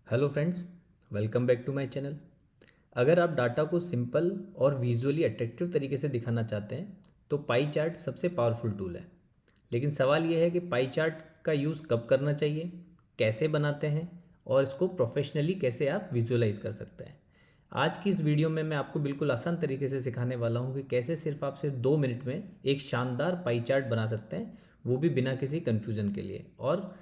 Hello friends, welcome back to my channel. अगर आप data को सिंपल और विजुअली अट्रैक्टिव तरीके से दिखाना चाहते हैं तो पाई चार्ट सबसे पावरफुल टूल है। लेकिन सवाल यह है कि पाई चार्ट का यूज़ कब करना चाहिए, कैसे बनाते हैं और इसको प्रोफेशनली कैसे आप विजुअलाइज कर सकते हैं। आज की इस वीडियो में मैं आपको बिल्कुल आसान तरीके से सिखाने वाला हूँ कि कैसे सिर्फ 2 मिनट में एक शानदार पाई चार्ट बना सकते हैं, वो भी बिना किसी कन्फ्यूज़न के लिए। और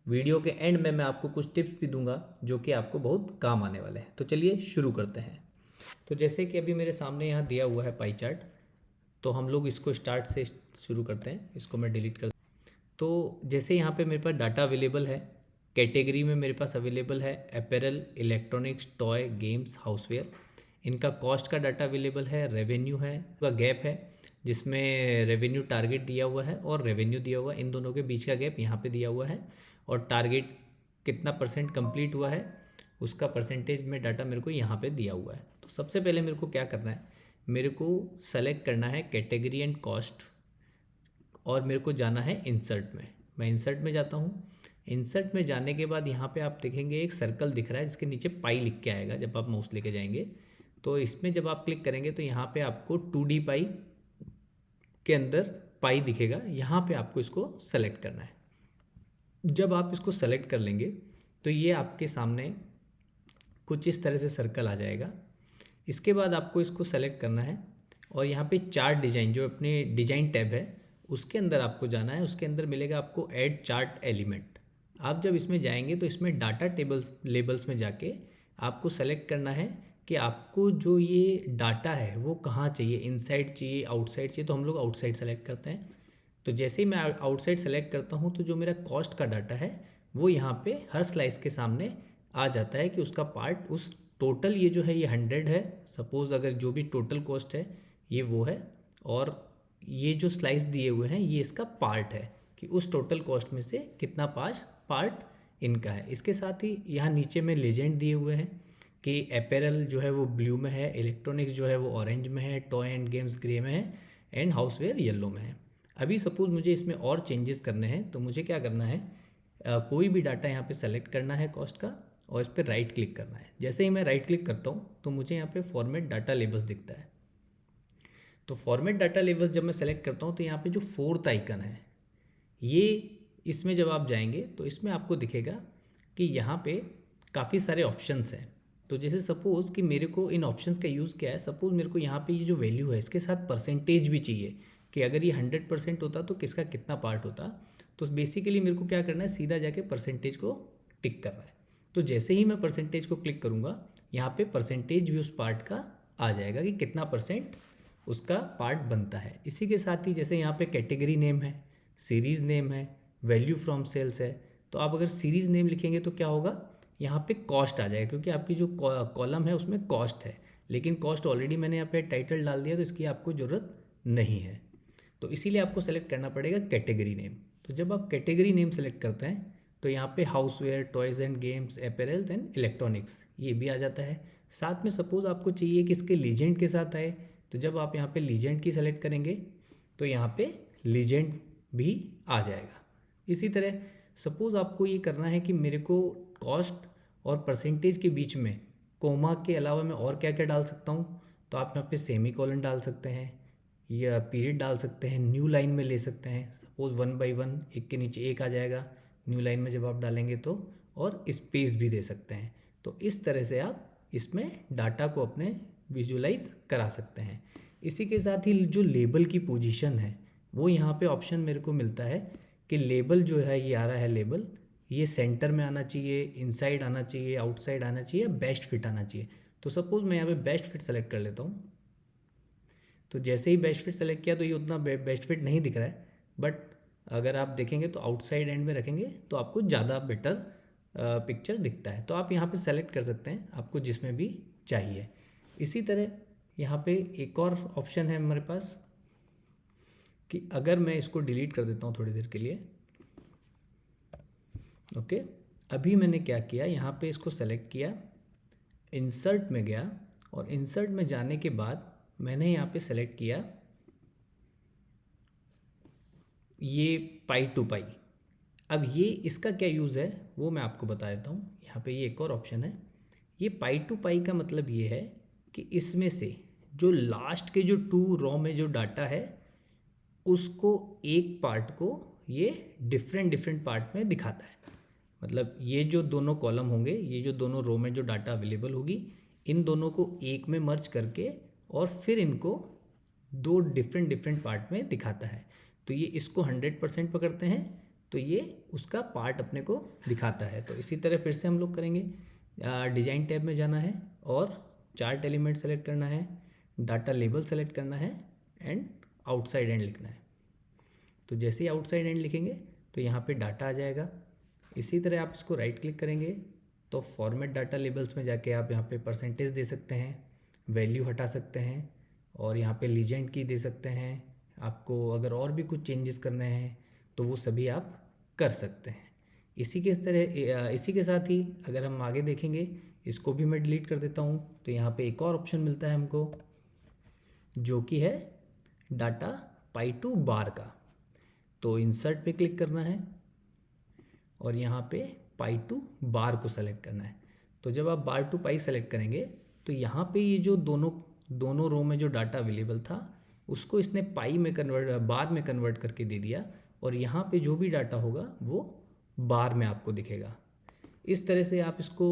वीडियो के एंड में मैं आपको कुछ टिप्स भी दूंगा जो कि आपको बहुत काम आने वाले हैं। तो चलिए शुरू करते हैं। तो जैसे कि अभी मेरे सामने यहाँ दिया हुआ है पाई चार्ट, तो हम लोग इसको स्टार्ट से शुरू करते हैं। इसको मैं डिलीट कर। तो जैसे यहाँ पे मेरे पास डाटा अवेलेबल है, कैटेगरी में मेरे पास अवेलेबल है apparel, electronics, toy, games, houseware. इनका कॉस्ट का डाटा अवेलेबल है, रेवेन्यू है, का गैप है जिसमें रेवेन्यू टारगेट दिया हुआ है और रेवेन्यू दिया हुआ है, इन दोनों के बीच का गैप यहाँ पे दिया हुआ है। और टारगेट कितना परसेंट कंप्लीट हुआ है उसका परसेंटेज में डाटा मेरे को यहाँ पे दिया हुआ है। तो सबसे पहले मेरे को क्या करना है, मेरे को सेलेक्ट करना है कैटेगरी एंड कॉस्ट और मेरे को जाना है इंसर्ट में। मैं इंसर्ट में जाता हूँ। इंसर्ट में जाने के बाद यहाँ पे आप देखेंगे एक सर्कल दिख रहा है जिसके नीचे पाई लिख के आएगा। जब आप माउस लेके जाएंगे तो इसमें जब आप क्लिक करेंगे तो यहाँ पे आपको 2D पाई के अंदर पाई दिखेगा। यहाँ पे आपको इसको सेलेक्ट करना है। जब आप इसको सेलेक्ट कर लेंगे तो ये आपके सामने कुछ इस तरह से सर्कल आ जाएगा। इसके बाद आपको इसको सेलेक्ट करना है और यहाँ पे चार्ट डिजाइन, जो अपने डिजाइन टैब है उसके अंदर आपको जाना है। उसके अंदर मिलेगा आपको ऐड चार्ट एलिमेंट। आप जब इसमें जाएंगे तो इसमें डाटा टेबल लेबल्स में जाके आपको सेलेक्ट करना है कि आपको जो ये डाटा है वो कहाँ चाहिए, इनसाइड चाहिए, आउटसाइड चाहिए। तो हम लोग आउटसाइड सेलेक्ट करते हैं। तो जैसे ही मैं आउटसाइड सेलेक्ट करता हूँ तो जो मेरा कॉस्ट का डाटा है वो यहाँ पे हर स्लाइस के सामने आ जाता है कि उसका पार्ट, उस टोटल ये जो है ये 100 है। सपोज़ अगर जो भी टोटल कॉस्ट है ये वो है, और ये जो स्लाइस दिए हुए हैं ये इसका पार्ट है कि उस टोटल कॉस्ट में से कितना पार्ट इनका है। इसके साथ ही यहाँ नीचे में लेजेंड दिए हुए हैं कि अपैरल जो है वो ब्लू में है, इलेक्ट्रॉनिक्स जो है वो ऑरेंज में है, टॉय एंड गेम्स ग्रे में है एंड हाउसवेयर येलो में है। अभी सपोज़ मुझे इसमें और चेंजेस करने हैं तो मुझे क्या करना है, कोई भी डाटा यहाँ पे सेलेक्ट करना है कॉस्ट का और इस पर राइट क्लिक करना है। जैसे ही मैं राइट क्लिक करता हूँ तो मुझे यहाँ पे फॉर्मेट डाटा लेबल्स दिखता है। तो फॉर्मेट डाटा लेबल्स जब मैं सेलेक्ट करता हूँ तो यहाँ पे जो फोर्थ आइकन है ये, इसमें जब आप जाएंगे तो इसमें आपको दिखेगा कि यहाँ पे काफ़ी सारे ऑप्शंस हैं। तो जैसे सपोज़ कि मेरे को इन ऑप्शंस का यूज़ क्या है, सपोज़ मेरे को यहाँ पे ये जो वैल्यू है इसके साथ परसेंटेज भी चाहिए कि अगर ये 100% होता तो किसका कितना पार्ट होता। तो बेसिकली मेरे को क्या करना है, सीधा जाके परसेंटेज को टिक करना है। तो जैसे ही मैं परसेंटेज को क्लिक करूँगा यहाँ पे परसेंटेज भी उस पार्ट का आ जाएगा कि कितना परसेंट उसका पार्ट बनता है। इसी के साथ ही जैसे यहाँ पे कैटेगरी नेम है, सीरीज़ नेम है, वैल्यू फ्रॉम सेल्स है। तो आप अगर सीरीज़ नेम लिखेंगे तो क्या होगा, यहाँ पे कॉस्ट आ जाएगा क्योंकि आपकी जो कॉलम है उसमें कॉस्ट है। लेकिन कॉस्ट ऑलरेडी मैंने यहाँ पे टाइटल डाल दिया तो इसकी आपको ज़रूरत नहीं है। तो इसीलिए आपको सेलेक्ट करना पड़ेगा कैटेगरी नेम। तो जब आप कैटेगरी नेम सेलेक्ट करते हैं तो यहाँ पे houseware, toys and games, apparels and electronics ये भी आ जाता है। साथ में सपोज़ आपको चाहिए कि इसके लीजेंड के साथ आए, तो जब आप यहाँ पे लीजेंड की सेलेक्ट करेंगे तो यहाँ पे लीजेंड भी आ जाएगा। इसी तरह सपोज़ आपको ये करना है कि मेरे को कॉस्ट और परसेंटेज के बीच में कोमा के अलावा मैं और क्या क्या डाल सकता हूँ, तो आप यहाँ पे सेमी कॉलन डाल सकते हैं या पीरियड डाल सकते हैं, न्यू लाइन में ले सकते हैं। सपोज़ 1 बाई 1 एक के नीचे एक आ जाएगा, न्यू लाइन में जब आप डालेंगे तो, और स्पेस भी दे सकते हैं। तो इस तरह से आप इसमें डाटा को अपने विजुलाइज करा सकते हैं। इसी के साथ ही जो लेबल की पोजीशन है वो यहाँ पे ऑप्शन मेरे को मिलता है कि लेबल जो है ये आ रहा है, लेबल ये सेंटर में आना चाहिए, इनसाइड आना चाहिए, आउटसाइड आना चाहिए, बेस्ट फिट आना चाहिए। तो सपोज़ मैं यहाँ पे बेस्ट फिट सेलेक्ट कर लेता हूँ। तो जैसे ही बेस्ट फिट सेलेक्ट किया तो ये उतना बेस्ट फिट नहीं दिख रहा है, बट अगर आप देखेंगे तो आउटसाइड एंड में रखेंगे तो आपको ज़्यादा बेटर पिक्चर दिखता है। तो आप यहाँ पे सेलेक्ट कर सकते हैं आपको जिसमें भी चाहिए। इसी तरह यहाँ पे एक और ऑप्शन है हमारे पास कि अगर मैं इसको डिलीट कर देता हूँ थोड़ी देर के लिए। ओके, अभी मैंने क्या किया, यहाँ पे इसको सेलेक्ट किया, इंसर्ट में गया और इंसर्ट में जाने के बाद मैंने यहाँ पे सेलेक्ट किया ये पाई टू पाई। अब ये इसका क्या यूज़ है वो मैं आपको बता देता हूँ। यहाँ पे ये एक और ऑप्शन है। ये पाई टू पाई का मतलब ये है कि इसमें से जो लास्ट के जो 2 रो में जो डाटा है उसको एक पार्ट को ये डिफरेंट डिफरेंट पार्ट में दिखाता है। मतलब ये जो दोनों कॉलम होंगे, ये जो दोनों रो में जो डाटा अवेलेबल होगी, इन दोनों को एक में मर्ज करके और फिर इनको 2 डिफरेंट डिफरेंट पार्ट में दिखाता है। तो ये इसको 100% पकड़ते हैं तो ये उसका पार्ट अपने को दिखाता है। तो इसी तरह फिर से हम लोग करेंगे। डिज़ाइन टैब में जाना है और चार्ट एलिमेंट सेलेक्ट करना है, डाटा लेबल सेलेक्ट करना है एंड आउटसाइड एंड लिखना है। तो जैसे ही आउटसाइड एंड लिखेंगे तो यहाँ पे डाटा आ जाएगा। इसी तरह आप इसको राइट क्लिक करेंगे तो फॉर्मेट डाटा लेबल्स में जाके आप यहाँ पे परसेंटेज दे सकते हैं, वैल्यू हटा सकते हैं और यहाँ पे लीजेंड की दे सकते हैं। आपको अगर और भी कुछ चेंजेस करने हैं तो वो सभी आप कर सकते हैं। इसी के साथ ही अगर हम आगे देखेंगे, इसको भी मैं डिलीट कर देता हूँ। तो यहाँ पे एक और ऑप्शन मिलता है हमको जो कि है डाटा पाई टू बार का। तो इंसर्ट पे क्लिक करना है और यहाँ पे पाई टू बार को सेलेक्ट करना है। तो जब आप बार टू पाई सेलेक्ट करेंगे तो यहाँ पे ये जो दोनों रो में जो डाटा अवेलेबल था उसको इसने बार में कन्वर्ट करके दे दिया और यहाँ पे जो भी डाटा होगा वो बार में आपको दिखेगा। इस तरह से आप इसको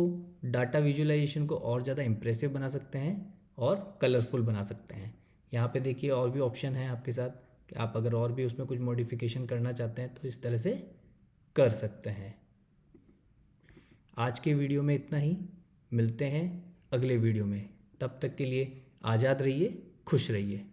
डाटा विजुअलाइजेशन को और ज़्यादा इम्प्रेसिव बना सकते हैं और कलरफुल बना सकते हैं। यहाँ पे देखिए और भी ऑप्शन है आपके साथ कि आप अगर और भी उसमें कुछ मॉडिफिकेशन करना चाहते हैं तो इस तरह से कर सकते हैं। आज के वीडियो में इतना ही, मिलते हैं अगले वीडियो में। तब तक के लिए आज़ाद रहिए, खुश रहिए।